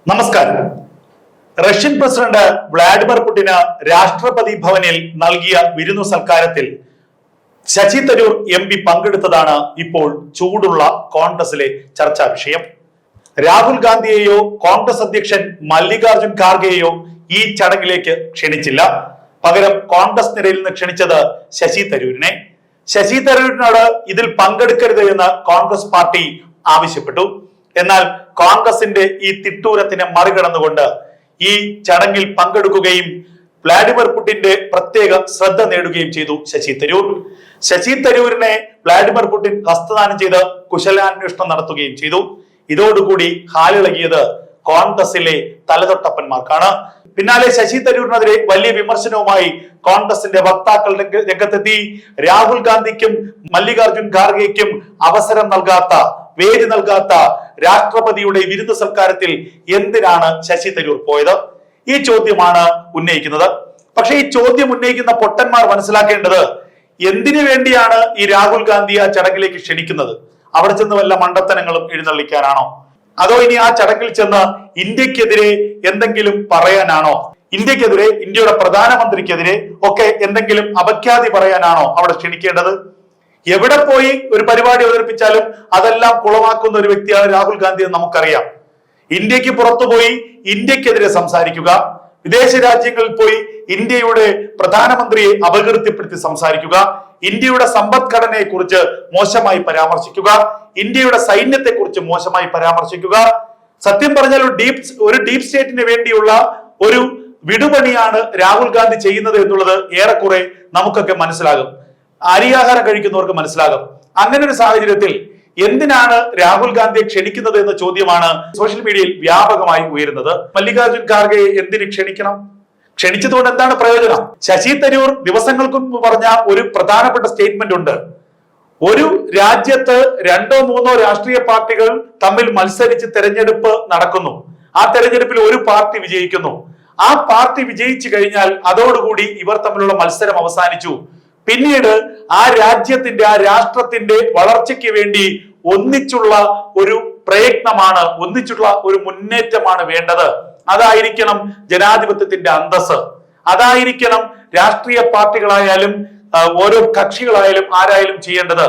നമസ്കാരം. Russian president Vladimir പുടിന് രാഷ്ട്രപതി ഭവനിൽ നൽകിയ വിരുന്നു സൽക്കാരത്തിൽ ശശി തരൂർ MP പങ്കെടുത്തതാണ് ഇപ്പോൾ ചൂടുള്ള കോൺഗ്രസിലെ ചർച്ചാ വിഷയം. രാഹുൽ ഗാന്ധിയെയോ കോൺഗ്രസ് അധ്യക്ഷൻ മല്ലികാർജുൻ ഖാർഗെയോ ഈ ചടങ്ങിലേക്ക് ക്ഷണിച്ചില്ല. പകരം കോൺഗ്രസ് നിരയിൽ നിന്ന് ക്ഷണിച്ചത് ശശി തരൂരിനെ. ശശി തരൂരിനോട് ഇതിൽ പങ്കെടുക്കരുത് എന്ന് കോൺഗ്രസ് പാർട്ടി ആവശ്യപ്പെട്ടു. എന്നാൽ കോൺഗ്രസിന്റെ ഈ തിട്ടൂരത്തിനെ മറികടന്നുകൊണ്ട് ഈ ചടങ്ങിൽ പങ്കെടുക്കുകയും വ്ളാഡിമിർ പുടിന്റെ പ്രത്യേക ശ്രദ്ധ നേടുകയും ചെയ്തു ശശി തരൂർ. ശശി തരൂരിനെ വ്ളാഡിമിർ പുടിൻ ഹസ്തദാനം ചെയ്ത് കുശലാന്വേഷണം നടത്തുകയും ചെയ്തു. ഇതോടുകൂടി ഹാലിളകിയത് കോൺഗ്രസിലെ തലതൊട്ടപ്പന്മാർക്കാണ്. പിന്നാലെ ശശി തരൂരിനെതിരെ വലിയ വിമർശനവുമായി കോൺഗ്രസിന്റെ വക്താക്കൾ രംഗത്തെത്തി. രാഹുൽ ഗാന്ധിക്കും മല്ലികാർജുൻ ഖാർഗെയ്ക്കും അവസരം നൽകാത്ത, വേദി നൽകാത്ത രാഷ്ട്രപതിയുടെ വിരുന്ന് സൽക്കാരത്തിൽ എന്തിനാണ് ശശി തരൂർ പോയത്? ഈ ചോദ്യമാണ് ഉന്നയിക്കുന്നത്. പക്ഷെ ഈ ചോദ്യം ഉന്നയിക്കുന്ന പൊട്ടന്മാർ മനസ്സിലാക്കേണ്ടത്, എന്തിനു വേണ്ടിയാണ് ഈ രാഹുൽ ഗാന്ധി ആ ചടങ്ങിലേക്ക് ക്ഷണിക്കുന്നത്? അവിടെ ചെന്ന് വല്ല മണ്ടത്തനങ്ങളും എഴുന്നള്ളിക്കാനാണോ? അതോ ഇനി ആ ചടങ്ങിൽ ചെന്ന് ഇന്ത്യക്കെതിരെ എന്തെങ്കിലും പറയാനാണോ? ഇന്ത്യക്കെതിരെ, ഇന്ത്യയുടെ പ്രധാനമന്ത്രിക്കെതിരെ ഒക്കെ എന്തെങ്കിലും അപഖ്യാതി പറയാനാണോ അവിടെ ക്ഷണിക്കേണ്ടത്? എവിടെ പോയി ഒരു പരിപാടി അവതരിപ്പിച്ചാലും അതെല്ലാം കുളമാക്കുന്ന ഒരു വ്യക്തിയാണ് രാഹുൽ ഗാന്ധി എന്ന് നമുക്കറിയാം. ഇന്ത്യക്ക് പുറത്തുപോയി ഇന്ത്യക്കെതിരെ സംസാരിക്കുക, വിദേശ രാജ്യങ്ങളിൽ പോയി ഇന്ത്യയുടെ പ്രധാനമന്ത്രിയെ അപകീർത്തിപ്പെടുത്തി സംസാരിക്കുക, ഇന്ത്യയുടെ സമ്പദ്ഘടനയെ കുറിച്ച് മോശമായി പരാമർശിക്കുക, ഇന്ത്യയുടെ സൈന്യത്തെ കുറിച്ച് മോശമായി പരാമർശിക്കുക. സത്യം പറഞ്ഞാൽ ഒരു ഡീപ് സ്റ്റേറ്റിന് വേണ്ടിയുള്ള ഒരു വിടുപണിയാണ് രാഹുൽ ഗാന്ധി ചെയ്യുന്നത് എന്നുള്ളത് ഏറെക്കുറെ നമുക്കൊക്കെ മനസ്സിലാകും. അരിയാഹാരം കഴിക്കുന്നവർക്ക് മനസ്സിലാകും. അങ്ങനെ ഒരു സാഹചര്യത്തിൽ എന്തിനാണ് രാഹുൽ ഗാന്ധിയെ ക്ഷണിക്കുന്നത് എന്ന ചോദ്യമാണ് സോഷ്യൽ മീഡിയയിൽ വ്യാപകമായി ഉയരുന്നത്. മല്ലികാർജുൻ ഖാർഗെയെ എന്തിന് ക്ഷണിക്കണം? ക്ഷണിച്ചതുകൊണ്ട് എന്താണ് പ്രയോജനം? ശശി തരൂർ ദിവസങ്ങൾക്ക് മുമ്പ് പറഞ്ഞ ഒരു പ്രധാനപ്പെട്ട സ്റ്റേറ്റ്മെന്റ് ഉണ്ട്. ഒരു രാജ്യത്ത് 2-3 രാഷ്ട്രീയ പാർട്ടികൾ തമ്മിൽ മത്സരിച്ച് തെരഞ്ഞെടുപ്പ് നടക്കുന്നു. ആ തെരഞ്ഞെടുപ്പിൽ ഒരു പാർട്ടി വിജയിക്കുന്നു. ആ പാർട്ടി വിജയിച്ചു കഴിഞ്ഞാൽ അതോടുകൂടി ഇവർ തമ്മിലുള്ള മത്സരം അവസാനിച്ചു. പിന്നീട് ആ രാജ്യത്തിന്റെ, ആ രാഷ്ട്രത്തിന്റെ വളർച്ചയ്ക്ക് വേണ്ടി ഒന്നിച്ചുള്ള ഒരു പ്രയത്നമാണ്, ഒന്നിച്ചുള്ള ഒരു മുന്നേറ്റമാണ് വേണ്ടത്. അതായിരിക്കണം ജനാധിപത്യത്തിന്റെ അന്തസ്. അതായിരിക്കണം രാഷ്ട്രീയ പാർട്ടികളായാലും ഓരോ കക്ഷികളായാലും ആരായാലും ചെയ്യേണ്ടത്.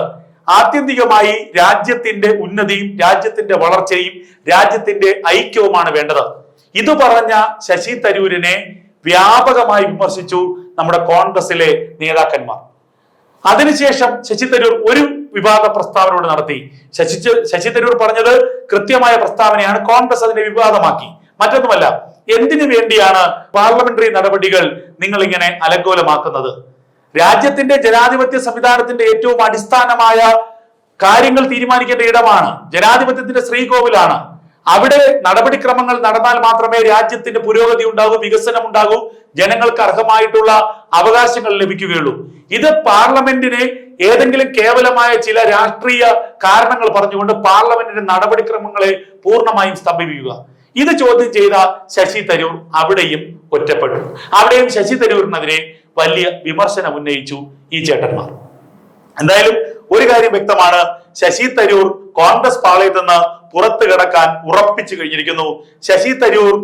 ആത്യന്തികമായി രാജ്യത്തിന്റെ ഉന്നതിയും രാജ്യത്തിന്റെ വളർച്ചയും രാജ്യത്തിന്റെ ഐക്യവുമാണ് വേണ്ടത്. ഇത് പറഞ്ഞ ശശി തരൂരിനെ വ്യാപകമായി വിമർശിച്ചു നമ്മുടെ കോൺഗ്രസിലെ നേതാക്കന്മാർ. അതിനുശേഷം ശശി തരൂർ ഒരു വിവാദ പ്രസ്താവനയോട് നടത്തി. ശശി തരൂർ പറഞ്ഞത് കൃത്യമായ പ്രസ്താവനയാണ്. കോൺഗ്രസ് അതിനെ വിവാദമാക്കി. മറ്റൊന്നുമല്ല, എന്തിനു വേണ്ടിയാണ് പാർലമെന്ററി നടപടികൾ നിങ്ങൾ ഇങ്ങനെ അലങ്കോലമാക്കുന്നത്? രാജ്യത്തിന്റെ ജനാധിപത്യ സംവിധാനത്തിന്റെ ഏറ്റവും അടിസ്ഥാനമായ കാര്യങ്ങൾ തീരുമാനിക്കേണ്ട ഇടമാണ്. ജനാധിപത്യത്തിന്റെ ശ്രീകോവിലാണ്. അവിടെ നടപടിക്രമങ്ങൾ നടന്നാൽ മാത്രമേ രാജ്യത്തിന്റെ പുരോഗതി ഉണ്ടാകൂ, വികസനം ഉണ്ടാകൂ, ജനങ്ങൾക്ക് അർഹമായിട്ടുള്ള അവകാശങ്ങൾ ലഭിക്കുകയുള്ളൂ. ഇത് പാർലമെന്റിനെ ഏതെങ്കിലും കേവലമായ ചില രാഷ്ട്രീയ കാരണങ്ങൾ പറഞ്ഞുകൊണ്ട് പാർലമെന്റിന്റെ നടപടിക്രമങ്ങളെ പൂർണ്ണമായും സ്തംഭിപ്പിക്കുക, ഇത് ചോദ്യം ചെയ്ത ശശി തരൂർ അവിടെയും ഒറ്റപ്പെട്ടു. അവിടെയും ശശി തരൂരിനെതിരെ വലിയ വിമർശനം ഉന്നയിച്ചു ഈ ചേട്ടന്മാർ. എന്തായാലും ഒരു കാര്യം വ്യക്തമാണ്, ശശി തരൂർ കോൺഗ്രസ് പാളയത്തിൽ നിന്ന് പുറത്തു കിടക്കാൻ ഉറപ്പിച്ചു കഴിഞ്ഞിരിക്കുന്നു. ശശി തരൂർ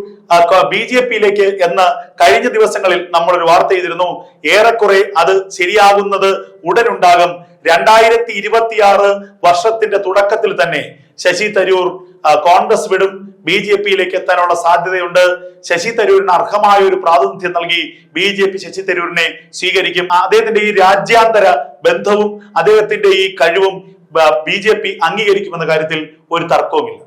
BJP-യിലേക്ക് എന്ന് കഴിഞ്ഞ ദിവസങ്ങളിൽ നമ്മൾ ഒരു വാർത്ത ചെയ്തിരുന്നു. ഏറെക്കുറെ അത് ശരിയാകുന്നത് ഉടനുണ്ടാകും. 2026 വർഷത്തിന്റെ തുടക്കത്തിൽ തന്നെ ശശി തരൂർ കോൺഗ്രസ് വിടും, BJP-യിലേക്ക് എത്താനുള്ള സാധ്യതയുണ്ട്. ശശി തരൂരിന് അർഹമായ ഒരു പ്രാതിനിധ്യം നൽകി BJP ശശി തരൂരിനെ സ്വീകരിക്കും. അദ്ദേഹത്തിന്റെ ഈ രാജ്യാന്തര ബന്ധവും അദ്ദേഹത്തിന്റെ ഈ കഴിവും BJP അംഗീകരിക്കുമെന്ന കാര്യത്തിൽ ഒരു തർക്കവുമില്ല.